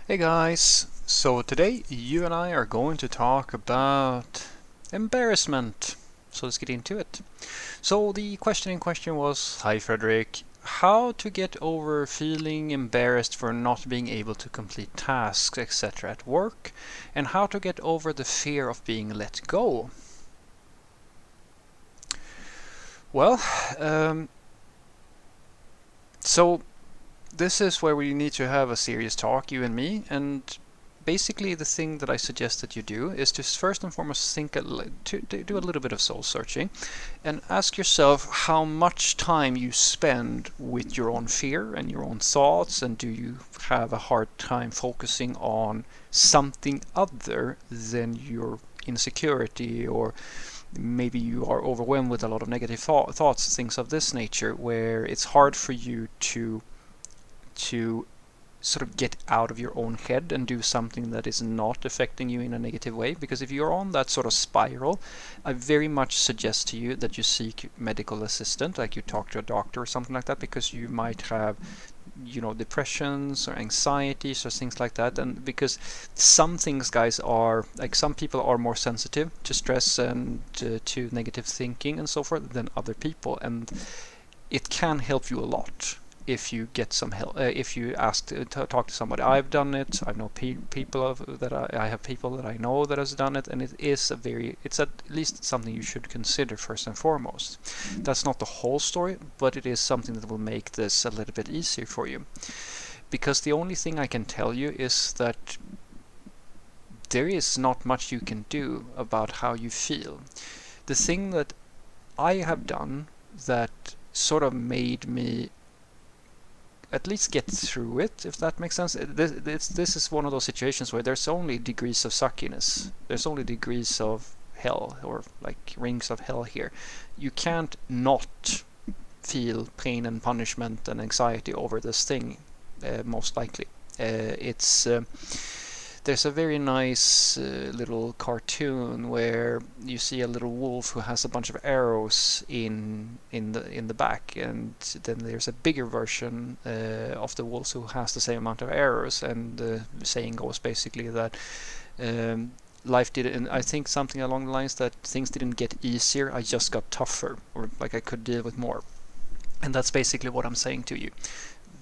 Hey guys, so today you and I are going to talk about embarrassment. So let's get into it. So the question in question was, hi Frederick, how to get over feeling embarrassed for not being able to complete tasks, etc. at work, and how to get over the fear of being let go. Well, um, so this is where we need to have a serious talk, you and me, and basically the thing that I suggest that you do is to first and foremost to do a little bit of soul searching and ask yourself how much time you spend with your own fear and your own thoughts, and do you have a hard time focusing on something other than your insecurity, or maybe you are overwhelmed with a lot of negative thoughts, things of this nature, where it's hard for you to sort of get out of your own head and do something that is not affecting you in a negative way. Because if you're on that sort of spiral, I very much suggest to you that you seek medical assistance, like you talk to a doctor or something like that, because you might have, depressions or anxieties or things like that. And because some things, guys, are like, some people are more sensitive to stress and to negative thinking and so forth than other people, and it can help you a lot if you get some help, if you ask to talk to somebody. I've done it. I know people that I have people that I know that has done it, and it's at least something you should consider first and foremost. That's not the whole story, but it is something that will make this a little bit easier for you. Because the only thing I can tell you is that there is not much you can do about how you feel. The thing that I have done that sort of made me at least get through it, if that makes sense. This is one of those situations where there's only degrees of suckiness. There's only degrees of hell, or like rings of hell here. You can't not feel pain and punishment and anxiety over this thing, most likely. It's There's a very nice little cartoon where you see a little wolf who has a bunch of arrows in the back, and then there's a bigger version of the wolf who has the same amount of arrows. And the saying goes basically that life didn't, I think something along the lines that things didn't get easier, I just got tougher, or like I could deal with more. And that's basically what I'm saying to you.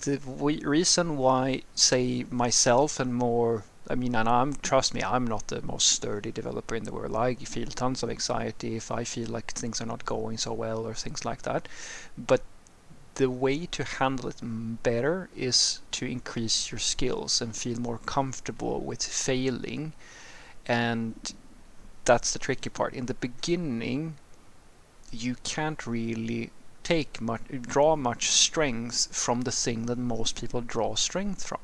The reason why, say, myself and more, I mean, and trust me, I'm not the most sturdy developer in the world. I feel tons of anxiety if I feel like things are not going so well or things like that. But the way to handle it better is to increase your skills and feel more comfortable with failing. And that's the tricky part. In the beginning, you can't really draw much strength from the thing that most people draw strength from.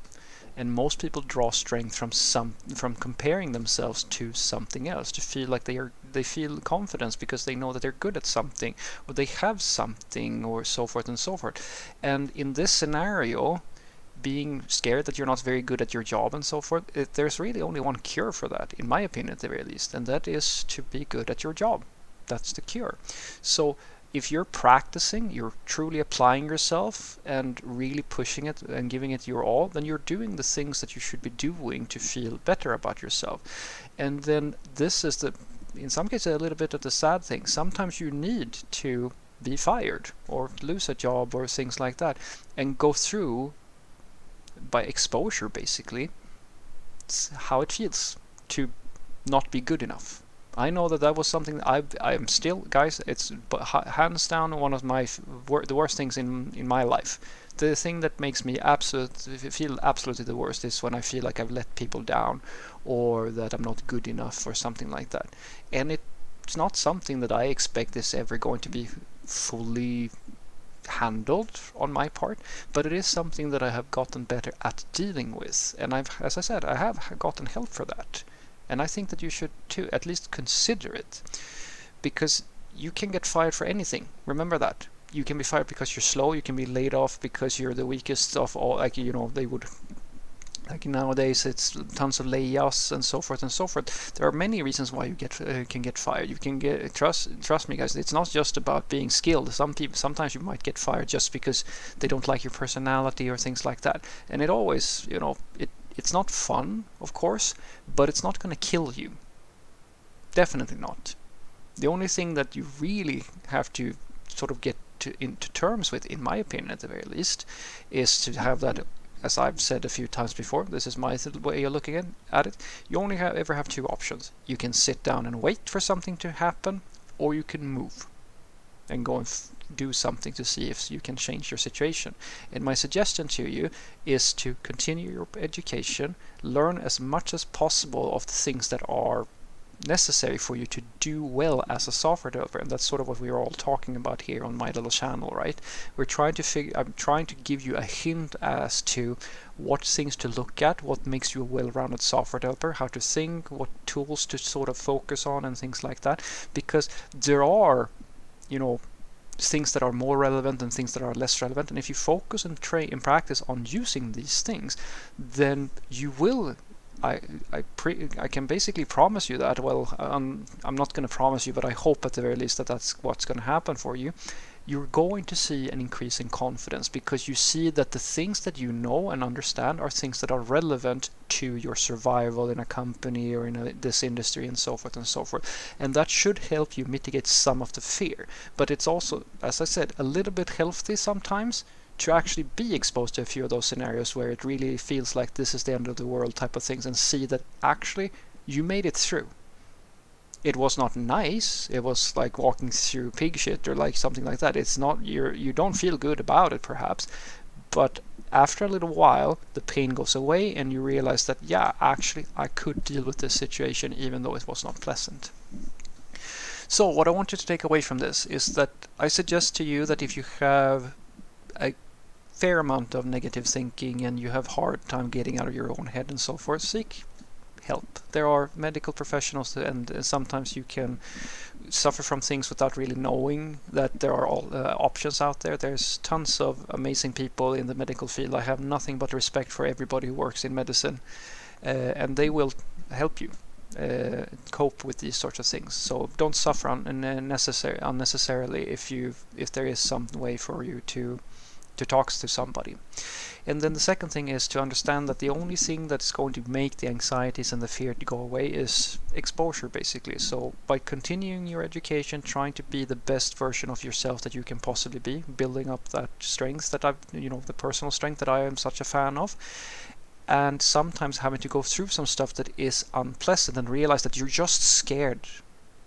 And most people draw strength from comparing themselves to something else, to feel like they feel confidence because they know that they're good at something, or they have something, or so forth and so forth. And in this scenario, being scared that you're not very good at your job and so forth, there's really only one cure for that, in my opinion at the very least, and that is to be good at your job. That's the cure. So if you're practicing, you're truly applying yourself and really pushing it and giving it your all, then you're doing the things that you should be doing to feel better about yourself. And then this is in some cases, a little bit of the sad thing. Sometimes you need to be fired or lose a job or things like that, and go through, by exposure basically, how it feels to not be good enough. I know that was something I'm still, guys. It's hands down one of the worst things in my life. The thing that makes me feel absolutely the worst is when I feel like I've let people down, or that I'm not good enough, or something like that. And it's not something that I expect is ever going to be fully handled on my part, but it is something that I have gotten better at dealing with. And as I said, I have gotten help for that. And I think that you should too, at least consider it, because you can get fired for anything. Remember that. You can be fired because you're slow. You can be laid off because you're the weakest of all. Like, they would, like nowadays, it's tons of layoffs and so forth and so forth. There are many reasons why you can get fired. You can get trust me, guys. It's not just about being skilled. Sometimes you might get fired just because they don't like your personality or things like that. And it always, it's It's not fun, of course, but it's not going to kill you. Definitely not. The only thing that you really have to sort of get into terms with, in my opinion at the very least, is to have that, as I've said a few times before, this is my way of looking at it, you only ever have two options. You can sit down and wait for something to happen, or you can move and go and do something to see if you can change your situation. And my suggestion to you is to continue your education, learn as much as possible of the things that are necessary for you to do well as a software developer, and that's sort of what we're all talking about here on my little channel, right? I'm trying to give you a hint as to what things to look at, what makes you a well-rounded software developer, how to think, what tools to sort of focus on, and things like that. Because there are, things that are more relevant and things that are less relevant, and if you focus and train and practice on using these things, then you will. I can basically promise you that. Well, I'm not going to promise you, but I hope at the very least that that's what's going to happen for you. You're going to see an increase in confidence because you see that the things that you know and understand are things that are relevant to your survival in a company or in this industry, and so forth and so forth. And that should help you mitigate some of the fear. But it's also, as I said, a little bit healthy sometimes to actually be exposed to a few of those scenarios where it really feels like this is the end of the world type of things, and see that actually you made it through. It was not nice. It was like walking through pig shit or like something like that. It's not, you don't feel good about it perhaps, but after a little while the pain goes away and you realize that, yeah, actually I could deal with this situation even though it was not pleasant. So what I want you to take away from this is that I suggest to you that if you have a fair amount of negative thinking and you have hard time getting out of your own head and so forth, seek help. There are medical professionals, and sometimes you can suffer from things without really knowing that there are all options out there. There's tons of amazing people in the medical field. I have nothing but respect for everybody who works in medicine, and they will help you cope with these sorts of things. So don't suffer unnecessarily if there is some way for you to talk to somebody. And then the second thing is to understand that the only thing that's going to make the anxieties and the fear to go away is exposure, basically. So by continuing your education, trying to be the best version of yourself that you can possibly be, building up that strength that the personal strength that I am such a fan of, and sometimes having to go through some stuff that is unpleasant and realize that you're just scared.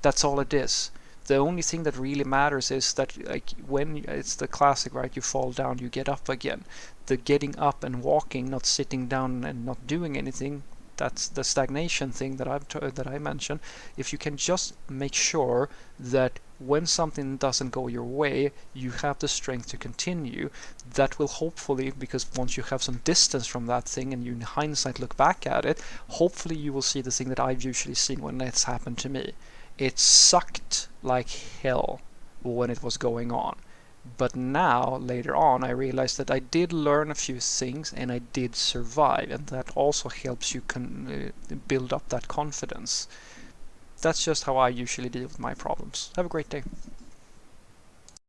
That's all it is. The only thing that really matters is that, like, when it's the classic, right? You fall down, you get up again. The getting up and walking, not sitting down and not doing anything, that's the stagnation thing that I mentioned. If you can just make sure that when something doesn't go your way, you have the strength to continue, that will hopefully, because once you have some distance from that thing and you in hindsight look back at it, hopefully you will see the thing that I've usually seen when it's happened to me. It sucked like hell when it was going on. But now, later on, I realized that I did learn a few things and I did survive, and that also helps you build up that confidence. That's just how I usually deal with my problems. Have a great day.